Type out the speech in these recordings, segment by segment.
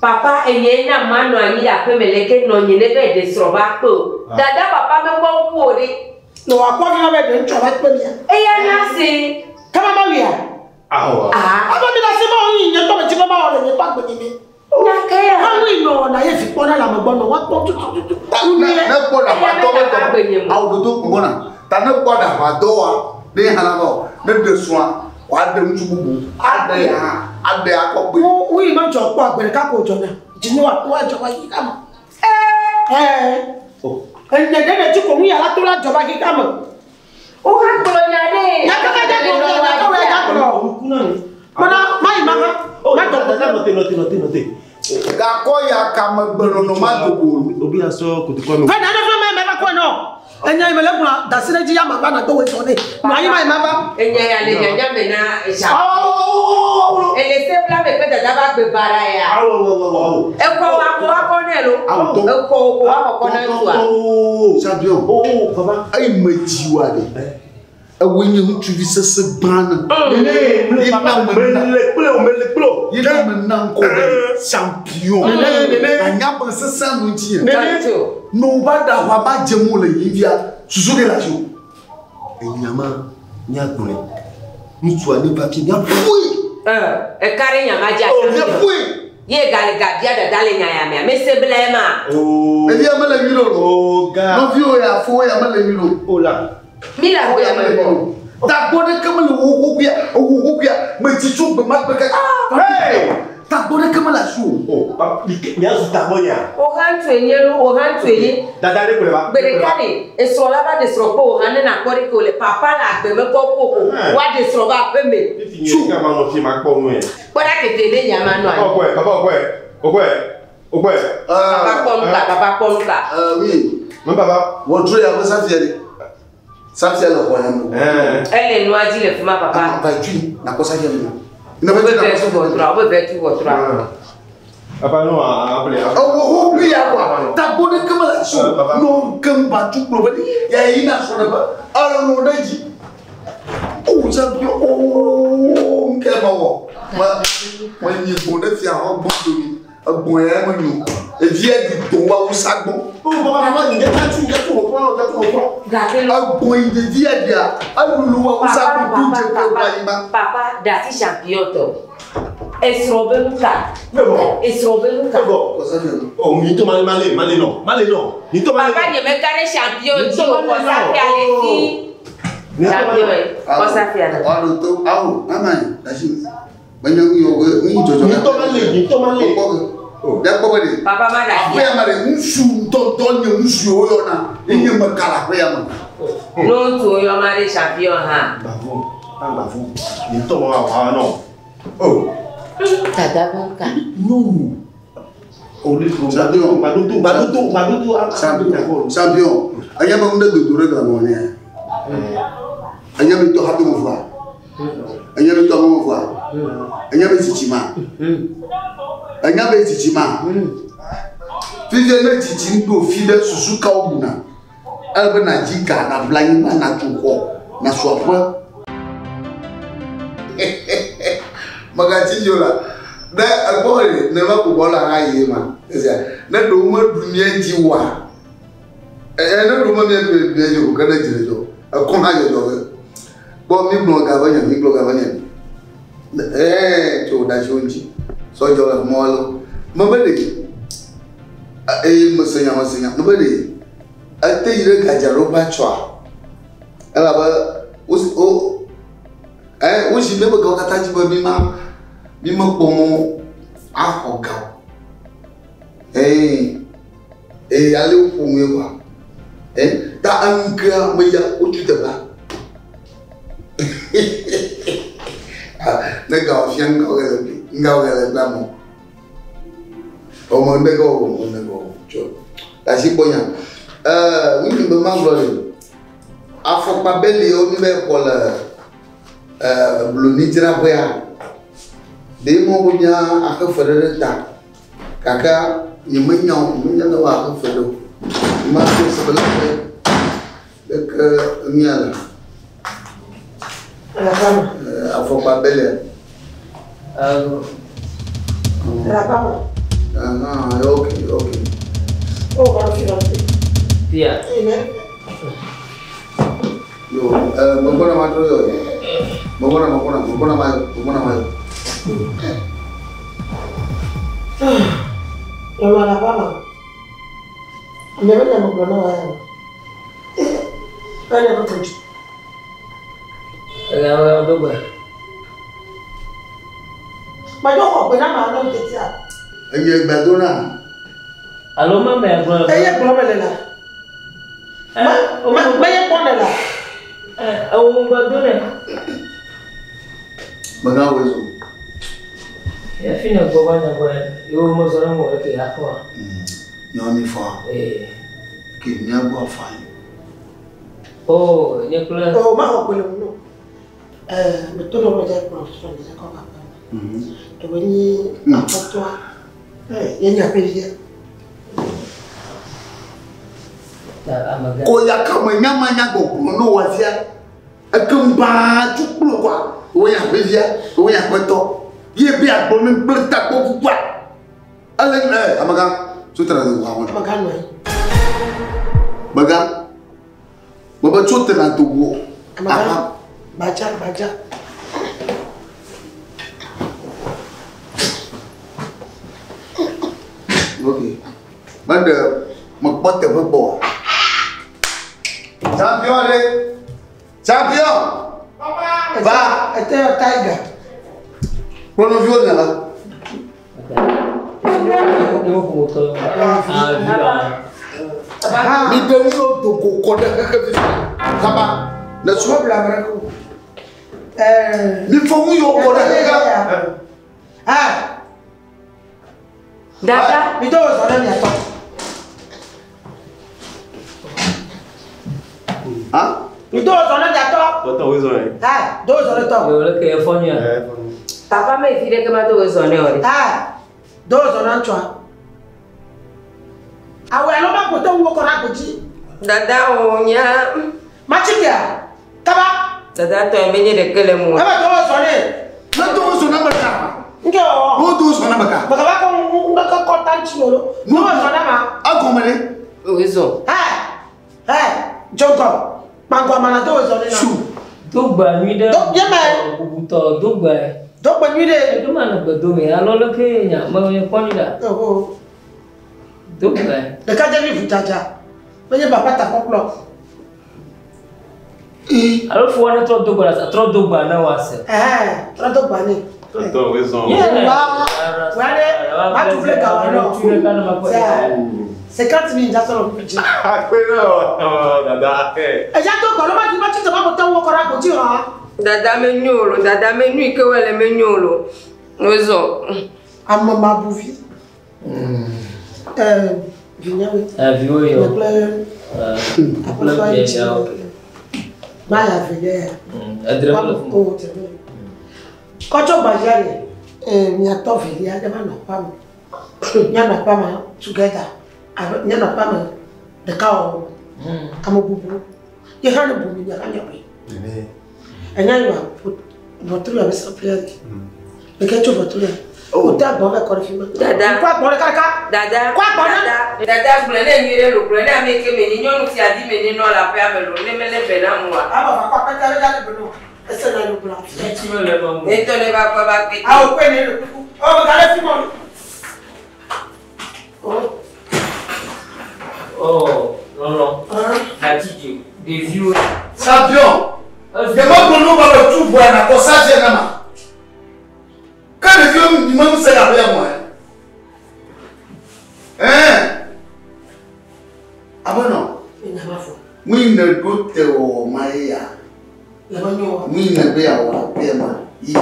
Papa enye na manu anyi da pe meleke no nyine be de sroba po. Dada papa me kwa kuori. No akwa na be de nchoba pe bia. Eya na se. Kama ma wia. Aba mi na se ma oni nye to me ti ma o le nye pa gbe ni. Na kaya. Ha wi no na ye fi pona la me gbo no wa to tu. Na ko da pa to be to. Awu do ko na. Ta na ko da pa do wa. De hala go. Ne de soa. Wa de ntububu. Ade ya. Ade akọgbe. Wi ma jo po agbere ka ko jo na. Jini wa ko jo wa yi ka mo. Enye de de ti ko mu ya la to la jo ba ki ka mo. O ha kolo nya de. Ya ka ja ko ya ka we ja ko. Mana mai mama. Ma to note. Ga ko ya ka mo gbero no ma dogo. Obi aso ko ti ko mi. Fa na na fa me ba ko no. Enya imele kuna dasire ji ya ma ba na to we so ne. Na yi mai mama. Enya ya le nya me na sha. Ele se bla me pe dada ba gbe bara ya. E ko wa ko ne lo. E ko wa ko na tu a. Champion. Papa, ai meji wa de. E wenye hutu vi sese bana. Mele Yina mena ko champion. Na nya ba sese no ti. No ba da wa ba jemu le yivia. Susu de la jo. Enyama nya gbore. Mutu ani ba ki nya fui. E kare nya ma ja. Nya fui. Ye gale gadia da dale nya ya me se blema. E dia mele milo lo. No vio ya fo ya mele milo. Ola. Mila ko ya mele. Ta bode kamele wo ya me ti chu be ma be ka. Hey! Ta bode kamele su. Papa, mi azu ta boya. O han tu enyelu, o han tu enye. Dada de ko le ba. Bere kani, e so la ba de so po han na ko ri ko le papa na gbe me ko ko. Wa de so ba pe me. Chu ka ma no fi ma ko nu e. Boda kete le nya ma no ai. Ogwe. Papa ko nka. Oui. Mon papa, Wo tro ya ko sa fiere. Sa fiere lo ko ya mo. Elle no aji le fuma papa. Ba tu na ko sa fiere. Ina ba Be na be tu votra, be be tu votra. papa no appelé. Oh, oui ya quoi. Ta bode kamele su. No kamba tu pro ba. Ya ina so na ba. Ala no daji. Oh, champion. Oh, que bon. Moi ni bonde fi a o bondo ni. Agbon ya mo ni. E vie di to wa usagbon. Oh, papa mama ni get tu ko. Gate lo. Agbon ide vie dia. Alulu wa usagbon tu je pe ba ima. Papa da ti champion to. Esrobe luka. Esrobe luka. Ko sa ni. Oh, mi to male no. Ni to male. Papa ye me kare champion ti o ko sa fi ale ti. Champion ko sa fi ale. Alo to awu amani dashi. Banya yo ni jojo. Ni to male. Oh, ya ko bade. Papa ma da Apo ya mare nsu tonton ni nsu yo na. Enye makala ko ya ma. No to yo ma de champion ha. Bavu. Ni to mo wa no. Oh. Dada banka. Non. Champion. Anya ba munda dudure da mo ne. Anya bi to happy mo fa. Anya bi to mo fa. Anya bi chichima. Anya bi chichima. Fije na chichin do fide susu ka obuna. Alba na jika na blind man na tuko na swapa. Magachi jola. Da albore ne ma ko bola haye ma. Na do ma dunia jiwa. Na do ma me be jo kana jirejo. Akon ha jo. Bo mi bloga banya. To da shonji. So jo la molo. Ma bade. Masanya. Ma bade. Ate yire gajaro ba chwa. Ala ba o shi me ba ka ta ji ba mi ma pomo ahoga. Ale o pomo e wa. Da anka me ya o tu da ba. Na ga o fian ko ga la mo. O mo nego. Jo. La si bonya. Oui, me mangle. Afokpa beli o mi be ko la blonitira boya. De mo bunya aka fadare ta. Kaka ni munya na wa aka fado. Ma ko sabala de ka miala. Afokpa beli. Rapamo. Okay. Oh, kalau Iya. Yo, mengkona matro yo. Mengkona mayo. Yang mana apa? Memang yang mengkona mayo. Kan yang betul. Yang tu ber. Macam apa? Kenapa mana betul? Aye badona. Alo mama ya bro. Belum ada. Banyak pon lah. Awak badone. Magawezo. Ya fina kwa banya kwa. Yo mo sora mo ke akwa. Nyoni fa. Ki nyagwa fa. Oh, ni kula. Oh, ma ko lo. Betul lo jadi profesor di sekolah. Tu ni apa tu? Yang apa dia? Ko ya kama nyama go no wazia akamba chukulu kwa wo ya bezia wo ya kweto ye bi agbonu plata ko fuwa ale amaga sutra do wa Makan mai. baga baba sutra do wo Amaga baca. Okay banda makpote bebo Champion! Papa! Va! Itu tiger. Pronovio nela. Mi deu do cocoda Kaba. Na sua blabra ko. Mi fomu yo coda Dada. Mi do so na mi ato. Itu soalnya jatuh. Betul wis oi. Do soalnya to. Yo le ke fonya. Papa me fide ke ma to sone ori. Do soalnya chwa. Awe lo ba ko to wo ko ra ko ji. Dada onya. Machi ya. Kaba. Dada to emenye de kele mu. Kaba do soalnya. Na to so na baka. Nge o. Wo to so na baka. Baka ba ko ko tanchi lo. Do soalnya ma. Akomere. Oizo. Jonko. Mangwa mana do soalnya. Shu. Dogba mi de. Ya ma. Bubuto dogba. Dogba mi de. Do mana bedo me alo le ke nya ma ye kwanyida. Oh. Dogba. De ka je mi futaja. Menye baba ta koklo. Alo fo na tro dogba na wase. Tra dogba ni. Betul wis oi. Wale, ma tu fle ka wa no. C'est quand tu viens sur le budget. Dada. Ya to ko lo ma ti ba ko tan wo ko ra ko ti ha. Dada me nyolo, ke wele me nyolo. Ozo. Amama Bouvi. Vignawi. Vieux. Maya Vignawi. Quand on va y aller, il y a tant de vie, il y a des femmes. Il y a des femmes together. Il y a des femmes de cao. Comme Boubou. Il y a des boubou, il y a des boubou. Et il y a votre avec sa plaie. Et qu'est-ce que votre plaie? Oh, t'as bon avec le film. Dada. Quoi pour le caca? Dada. Quoi pour le Dada, vous l'avez mis le prenez avec mes nions qui a dit mais non la paix à me donner mais les bénins moi. Ah, bah, pas qu'à regarder le blanc. C'est là le blanc. Et tu ne vas pas péter. Ah, vous prenez le coucou. Oh, regardez le film. Oh, non. La petite, des vieux. Champion. Demande pour nous va le tout voir pour ça j'ai nama. Quand les vieux me demandent c'est la paix moi. Ah bon non. Oui ne doute au Maïa. Oui ne be à la paix moi. Iya.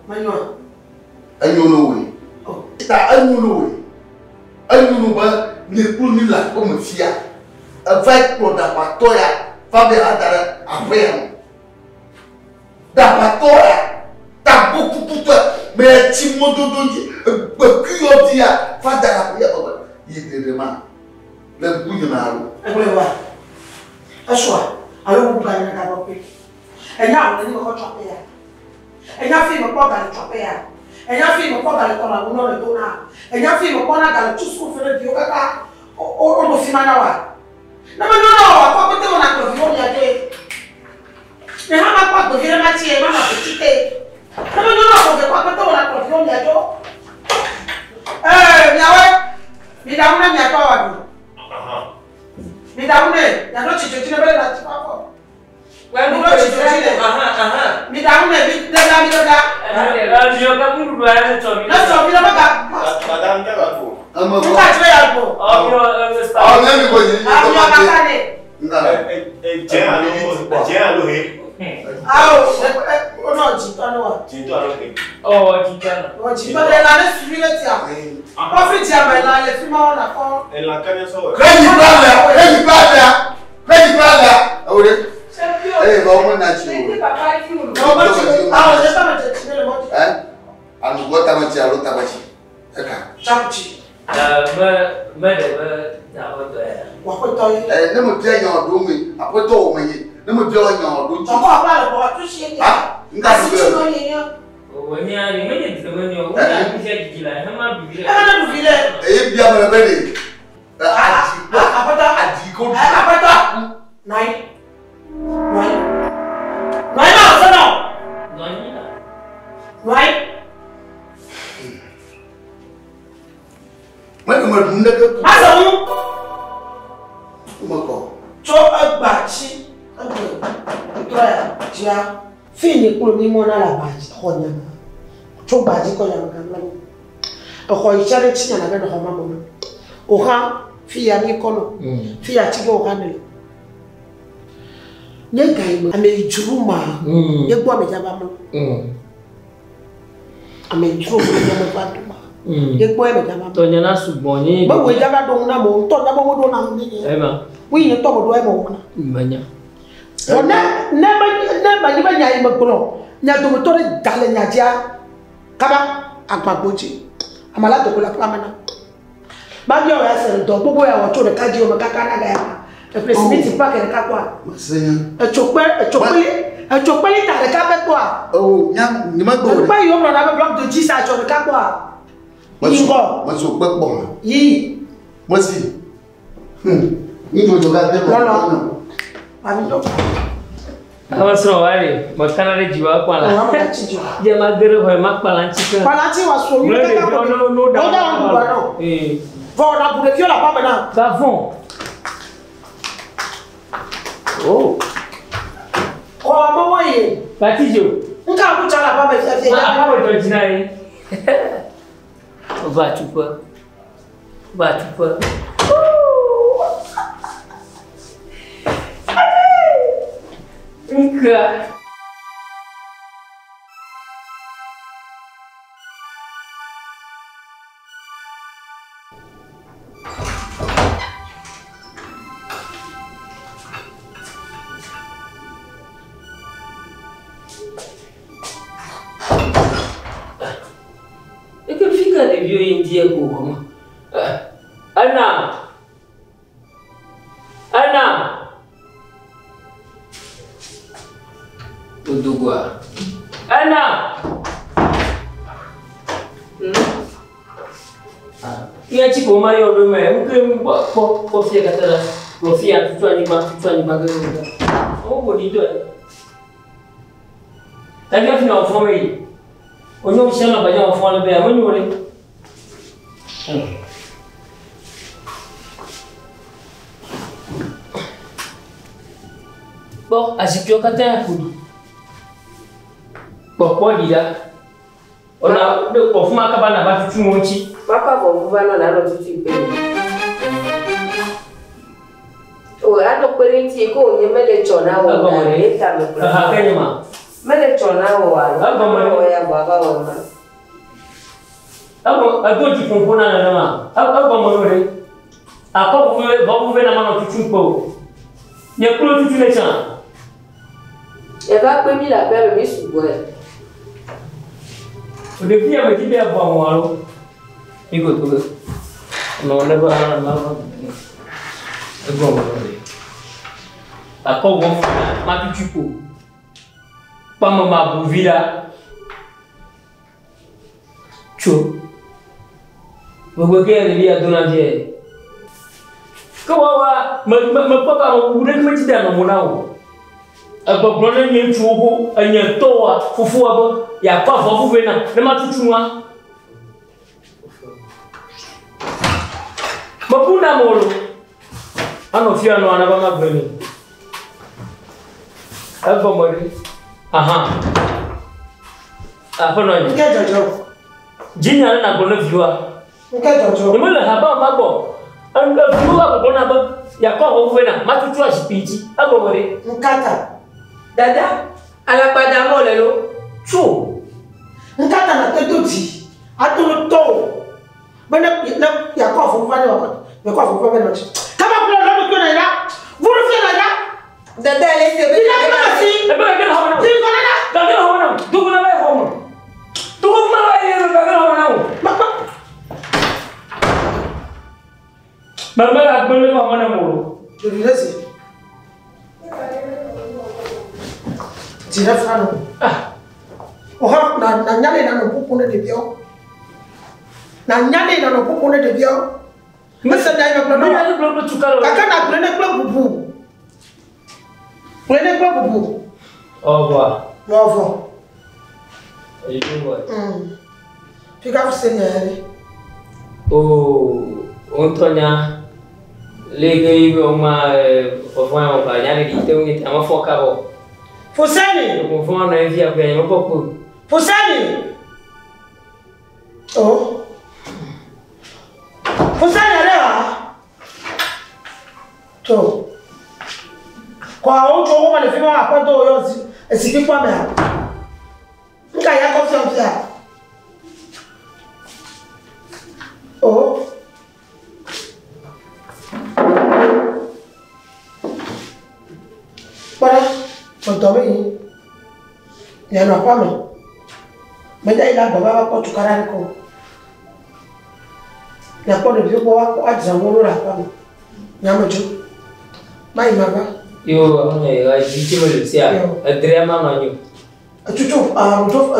Manuel. Anyolo oui. Oh. Ta anyolo oui. Anyolo ba ne pour ni la comme fia. Avec pour da patoya. Fabien Adara après. D'abatoya, t'as beaucoup pour toi, mais tu m'as donné un dia, Fadara, il était vraiment le bout de ma roue. Et vous le voyez, un soir, alors vous gagnez la gamme. Et là, on est encore chopé. Et là, film pas dans le chopé. Et là, film pas dans le tournage, on a le tournage. Et là, film pas dans tout ce qu'on fait de yoga, on fait manawa. Non, pas côté on a que on y a des. Mais on n'a pas de vieux matière, on a petit thé. Non, on fait quoi quand on a confiance, il y a tout. Mesdames, il y a quoi? Mesdames, il y a d'autres qui ne veulent pas fort. Ouais, nous, tu te dis, mesdames, vite, Fini pour le moment à la base, on a trop bâti quand il y a un gamin. Au il y a des petits à la maman. Au rang, fille à Nicono, fille à Tigo Ranel. Yagaïma, à mes Juma, Yagua Medabama. À mes Juma, Yagua Medabama. Tonyana Suboni, but we never don't know, don't know. We don't talk about Mania. Never yay McBro. Nadomotori Galenia Kaba Akbaboji. Amala to la Plamana. Babio has a dog, or to the Kaji of Kakana, a precipitate pack and Capua. A chocolate, at the Capua. Oh, young, you might go by your another block to G side of the Capua. What's your backbone? Ye, what's he? You go to that. Awas rawari, makan ada jiwa pala. Dia mager hoy mak palanci. Palanci was so you take up. No, no. For na pour viola pas maintenant. Savon. Oh. Oh, maman ye. Patijo. Nka ku chala pas mais c'est. Ah, pas de jinai. Va tu peux. Va tu peux. Enggak. Et que fica de vieux indien comment? Anna. Tudugwa. Anna. Iya chico mayo do me, mke po fia katala. Lo fia tutu ani ba ga. O bonito. Tanga fina o fome. Onyo shama ba ja o fome be amanyo le. Bon, asipio kata kudi. Bon, dia. Ona de ko fuma ka bana ba tutu monchi. Papa bo bana na lo tutu pe. O ano kwenti ko nyemele chona wo na eta me kwa. Ha kenyama. Mele chona wo wa. Aba ya baba wo na. Abo ti kompona na ma. Aba mo re. Ako bo na ma no tutu po. Nye kulo tutu le chan. Elle va prendre la paire de sous bois. Au début, elle me dit bien bon moi. Écoute, non, on ne va pas mal. Bon, d'accord, bon, ma petite peau. Pas ma bouvila. Chou. Vous voyez, elle est à Donadier. Comment va? Me papa, vous voulez me dire dans mon âme? Aba brona nye chuo anya toa fufu aba ya pa fufu na ma tutunwa mapuna molo ano fia no ana ba mabeni aba mori aha afa no nke jojo jinya na gona viwa nke jojo nimele haba mabo anga viwa gona ba ya pa fufu na ma tutu asipiti aba mori nkata Dada, alapada mo le lo. Chou. Nkata na tetoti. Atulu to. Bana ya kwa fu fani wa. Ya kwa fu fani wa. Kama kuna ndio kuna ya. Vuru fia na. Dada le se be. Ila kama si. E ba gena hawana. Ti kona na. Ga gena hawana. Dugu na vai homo. Dugu na vai ga gena hawana. Mama la gbele ma mana mo. Jodi lesi. Tira fano. Oha na nyale na no pupune de bio. Na nyale na no pupune de bio. Mesa dai no no. Ni blo tukalo. Kaka na plene klo bubu. Plene klo bubu. Au revoir. Au revoir. Et tu vois. Fica você nele. Oh, Antonia. Lege uma ofanya o nyale di te ungi ama foka bo. Fusani. Ko fona na via kwa nyama popo. Fusani. Oh. Fusani leo. To. Kwa ojo wo le fi ma apoto yo si esiki kwa me. Nka ya ko fi on fia. Oh. Para, contoh ini, ya no apa me, benda ilah bapa aku tukaran ko, ya kau lebih bawa aku aja mulu lah apa me, nyamaju, mai mama. Yo, ya, jadi macam siapa? Drama mana yo? Cucu,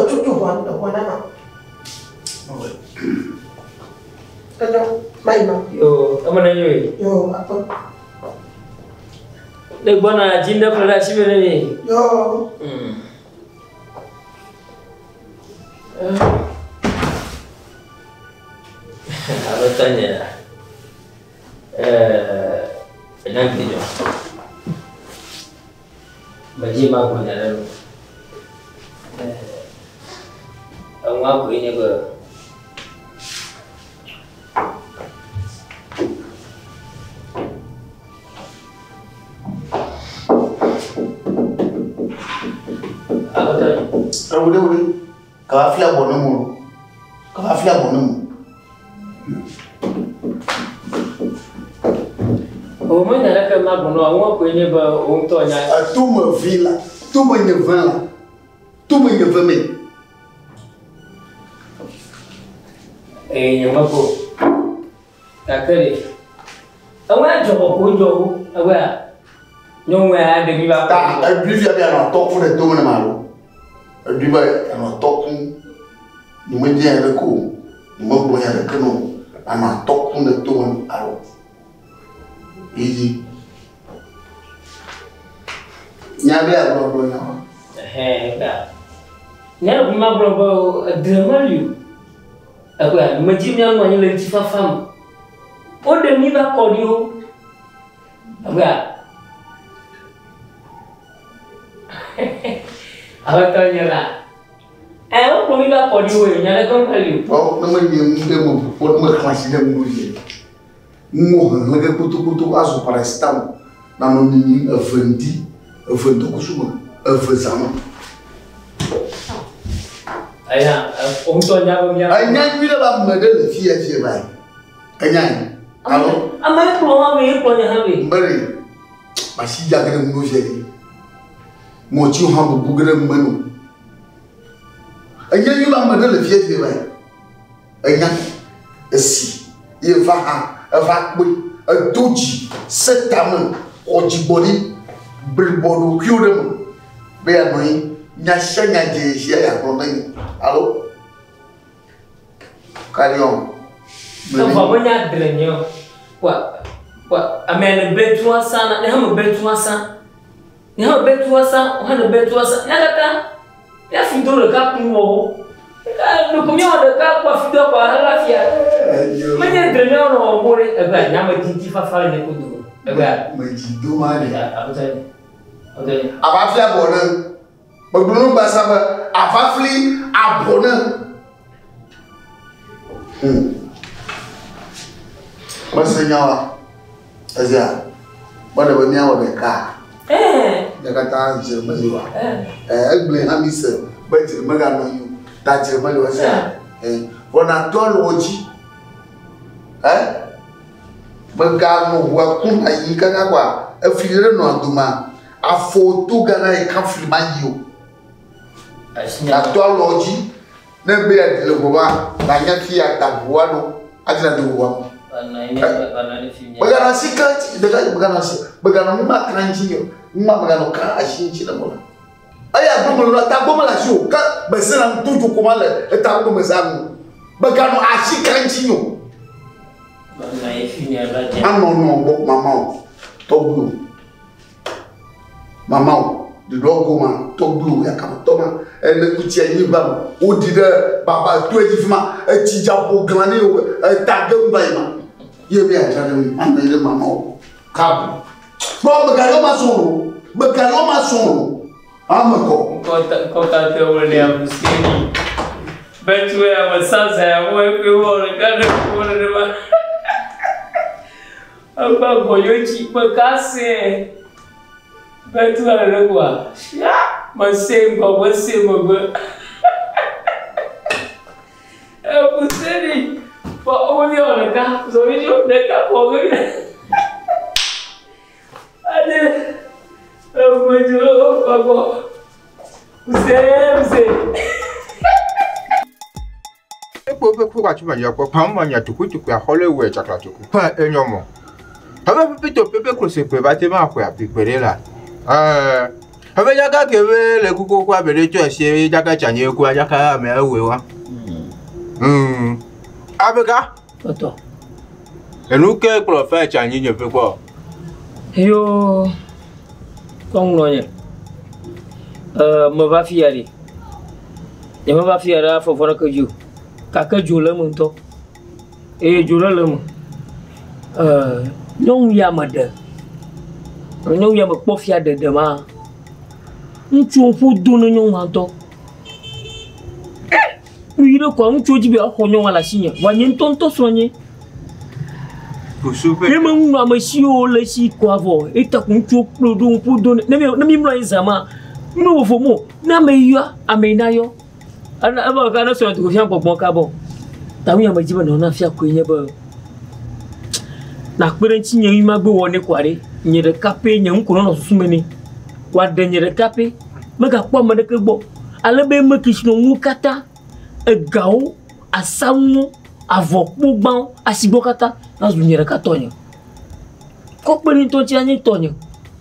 cucu wan nama. Kenapa, mai mama. Yo, apa nanya yo? Yo, apa? Lek bona jinda pada sibere ni. Yo. Apa tanya? Nanti jo. Baji mak mana lalu? Aku ini ber. Apa tanya? Boleh. Kafila bonomu. O mãe era que mais bono, alguma coisa ba um tonha. A tu me vila, tu me nevela. tout me y veut. Eh, Yamako. Takari. Awa jogo ko jogo. Awa. Nyongwe a de biba. Ta, e bi via bien en top pour les deux na malo. E bi ba en top ni me dia le ko. Ni mo bo ya le kano. En top pour les deux na alo. Easy. Nyabe a bro na. Ka. Nya bu ma bro dramalu. Awa, maji mi anu anyi le ti fa fam. O de mi ba ko di o. Awa. Awak tahu nyala. O ko mi ba ko di o nya le kon kali. Oh, na me ni de mo po me classe de mo ye. Mo le ke putu aso para estam. Na no ni afandi, afando kusuma, afazama. Aya, untuk nyawa nyawa. Anya ni la me de le fie bai. Anya. Alo. Ama ko ma me ko nya habe. Mbere. Ba si ja gele mo je. Mo chi ha bu gele mbanu. Anya ni la me de le fie bai. Anya. Esi. Ye va ha, va gbe, doji, setamen, ojibori, bribodu kyodem. Be anoi. Nyasha nyaje sia ya kono. Alo. Kalion. Kwa bonya drenyo. Kwa amene betu sana, ne hamu betu sana. Ne hamu betu sana, hana betu sana. Nyakata. Ya fidoro ka kunwo. Ka no kumyo de ka kwa fidoro kwa halafia. Manya drenyo no more eba nyama tinti fa fa ne kudu. Eba Majido mane. Abutani. Okay. Abafia bonan. Bagulung bahasa apa? Afafli abona. Bahasa nyawa. Azia. Pada bernyawa mereka. Jakarta Jerman juga. Beli hamis. Baca mereka noyu. Tak Jerman juga saya. Wana tol oji. Mereka no wakun ayi kan apa? Afilere no anduma. Afoto gana e kan filmayo. Atwa loji na be ya dile goba na nya fi atabuwa no adina de goba bagana sikati daga bagana mu makranji yo mu bagana ka ashinchi da mola aya gomo la ta gomo la sho ka besena tuju komala eta gomo zamu bagana ashikanji yo na ifini ala ja no bo mama to blue mama the logo man to blue ya kama toma ele kutia yiba odi de baba to ejifima etija po glane tagga mbaima ye be atare mi amele mama o kabu bo begalo masoro amako ko ta te wole ya muskini betu ya masanza ya wewe wole kana wole de ba aba boyochi bakase betu ala kwa ya masembo masembo puseni pa oni ona ka so video de ka po gani ade mojo pako puseni Epo kwa chuma ya kwa pamba nya tukutuku ya Hollywood chakla tuku pa enyomo haba pepito pepe krose pe bate ma kwa pipere la haba jaka kebe le kuko kwa bele cho se jaka chanye kwa jaka me ewe wa abega toto enu ke profe chanye nye pe kwa yo kong lo nye me va fiari ye me va fiara fo fo ka ju kaka ju le mun to ju le mun nyong ya mada nyong ya makpo fia de ma nchu fu du no nyong ha to yire ko nchu ji bi ho nyong ala sinya wa nyin tonto so nyi kusupe ye mun ma si o le si ko avo eta ku nchu produ fu du na mi mlo izama no fo mo na me yo amena yo ana aba kana so to fia gbon ka bo tawi ya majiba no na fia ko nya ba na kperenchi nye ima gbe woni kware nyere kape nye nkuno no susumeni wa de nyere kape mega kwa made kegbo alebe me kishno mukata egao asamu avokpo gban asibokata azunyere katonyo kokpeni to ti ani tonyo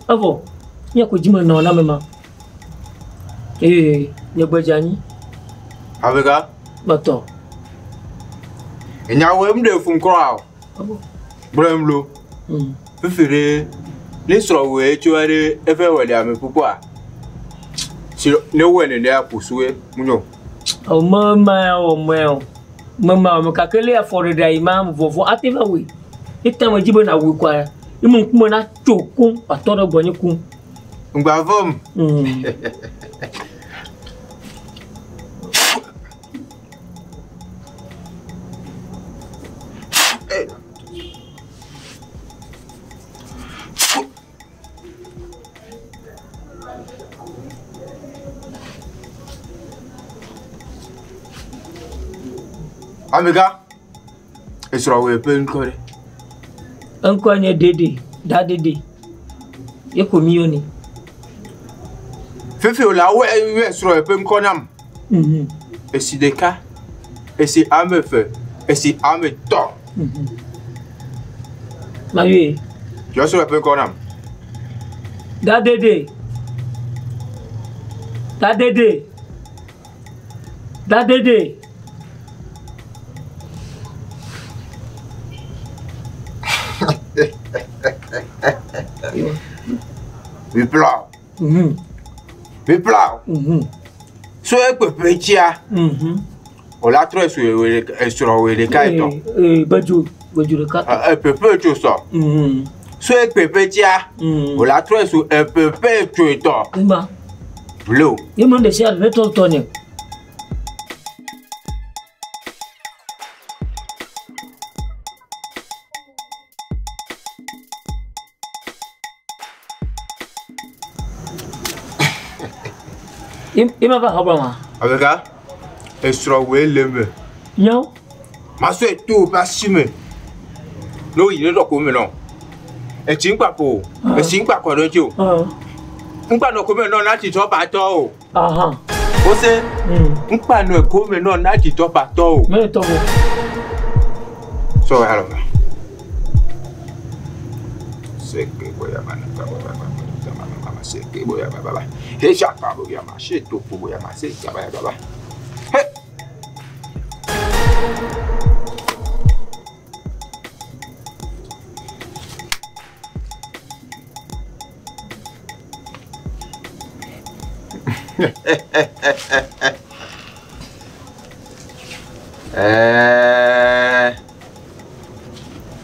avo nya ko jima na na mema nya gbajani Abega bato enya we mde fun kro abo bremlo fifire ni soro we chuare efe wele ame pupo a si ne wele ne apusuwe munyo o mama o kakele afore da imam vovo ateva we itama jibo na we kwa imu kuma na chokun atoro gbonyi kun ngba vom Amiga, esro we pen kore. Anko anya dede, da dede. Ye komioni. Fefe o la we esro we pen konam. Esi deka. Esi amefe, esi ameto. Maye. Yo esro we pen konam. Da dede. Da dede. Da dede. We plow. We plow. So e pepe chia. O la tro esro we de kaito. Baju le kaito. E pepe cho so. So e pepe chia. O la tro esro e pepe cho to. Ima. Blue. Ima de sia le to tonye. Ima va habama. Abega esro we leme. Yo. Maso e tu pa sime. No yire do ko mi no. E ti npa po. E si npa ko dojo. Npa no ko mi no lati to ba to o. Aha. O se npa no e ko mi no lati to ba to o. Me to bo. So hello. Seke boya mana ka boya mama seke boya baba. He shaka boya ma she to boya ma seke baba. He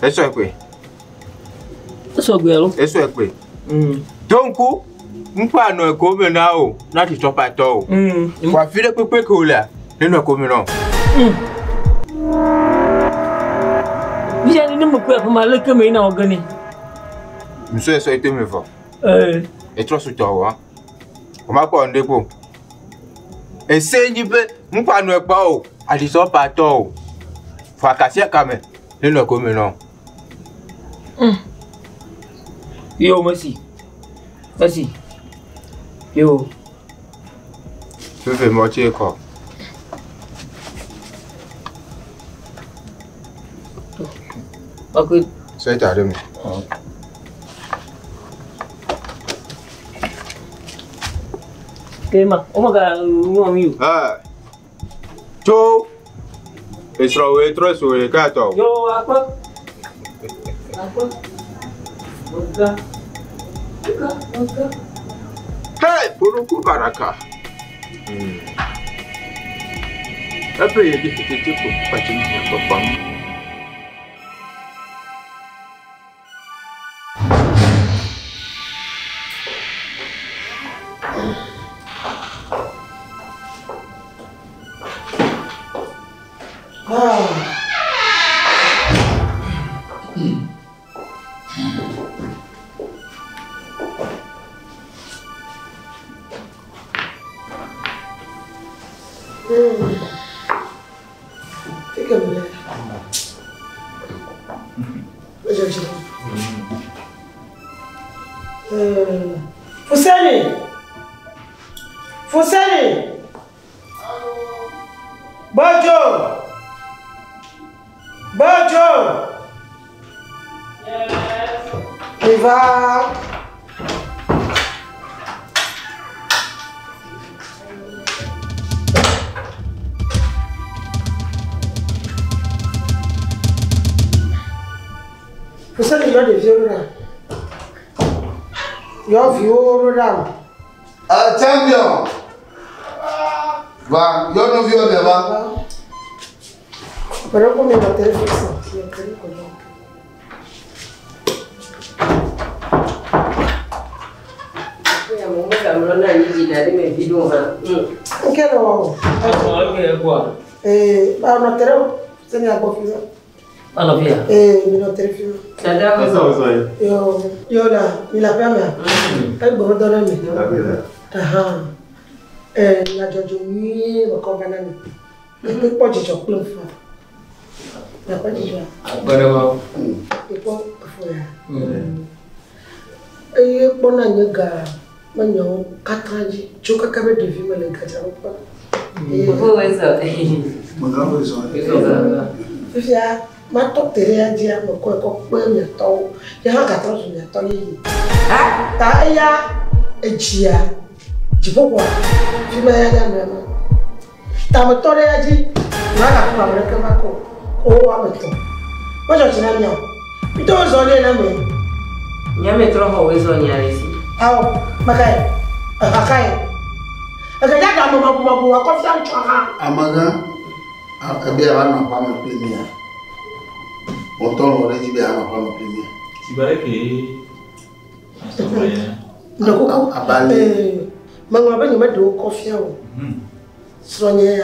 Eso é que. Eso gbero. Eso é que. Donc, npa no e ko me na o, na ti to pa to o. Kwa fire pepe ko la, nínú ko me no. Bija ni mo ku e ma le ke me na ogani. Nso eso ite me fo. E tro su to wa. O ma ko ndepo. E se nji pe npa no e pa o, a ti to pa to o. Fa ka se ka me, nínú ko me no. Yo merci. Merci. Yo. Fefe mo che ko. Okay. Sai tare mu. Kema, omaga no amigo. To. Esro we tro so we ka to. Yo, apa? Apa? Oga. Hey, puruku baraka. Apa ya kita pacin papam. Fica mulher. Fuseni! va. Vous savez, il y a des vieux là. Il y a un vieux là. Champion. Va, yo no viu de va. Pero como me téléphone ça. Ok, alors. On a télé, c'est une bonne Alors, viens. Notre téléphone. Isso. Yo là, il a permis. Elle me donne la jojomi, le convenant. Il peut pas dire que plein de fois. Il n'a pas dit ça. Il peut faire. Et bon, on a un gars, maintenant 4 ans, je suis capable de vivre les gars. Fifia, ma top télé a dit à mon coin qu'on me tôt. Il y a 14 jours, il y a et chia. Tu peux voir. Tu m'as dit à maman. T'as me toré à dire. Voilà, tu vas me recommander. Oh, à me toré. Moi, je suis un homme. Tu dois zoner la main. Il y a mes trois fois ici. Ah, Macaï. Macaï. Regarde la maman pour moi, confiance. Amaga, bien avant pas me plaindre. On tourne on dit bien avant pas me plaindre. Si vous voulez que Donc, maman va nous mettre de confiance. Soigner,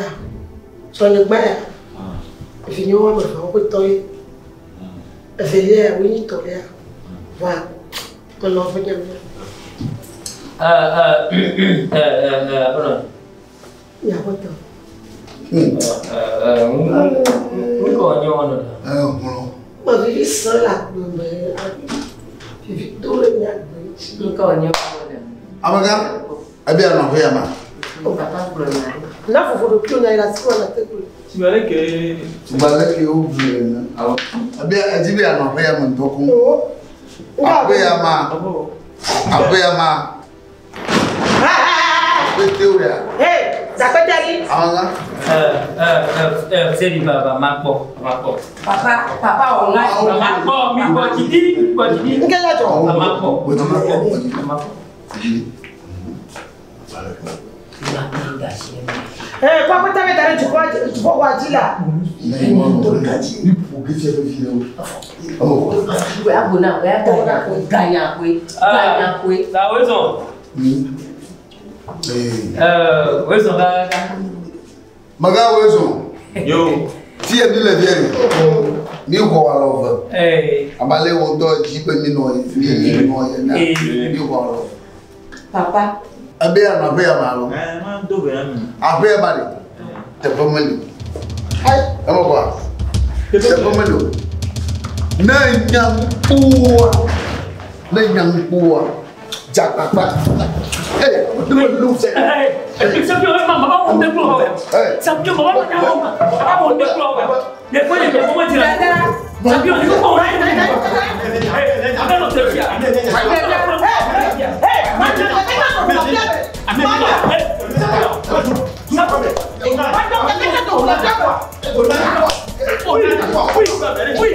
soigner bien. Finir on me fait un peu de temps. Veiller, oui, tolère. Voilà. On l'en fait bien. Il y a pas de temps. Ma vie seule là, mais je vis tout le temps. Amaga, bien on va yama. Là, il faut que tu aies la soie la tête. si vous voulez que Tu vas aller que vous voulez. Bien, dis bien on va yama toko. Après yama. Après yama. Hey, ça peut aller. Amaga. C'est du papa, ma pauvre. Papa, on a. Ma pauvre, mi quoi tu dis? Quoi tu dis? Quel âge on a? Ma pauvre. Eh, papa, t'avais d'aller, tu vois quoi dire là? Maga wezo. yo Ti e bile vieri. Mi ko wa love. Abale won do ji pe mi no ni no ye na. Mi ko wa love. Papa. Abe ya na be ya ma lo. ma do be am Abe ya bari. Te family. Ai, amo ba. Te family. Na nyam puwa. Na nyam puwa. Jakapa. Eh, lu se. Ça peut vraiment maman on déploie. Ça peut maman on déploie. Les fois les comment tu l'as. Ça peut on pas. Attends, c'est bien. Oui.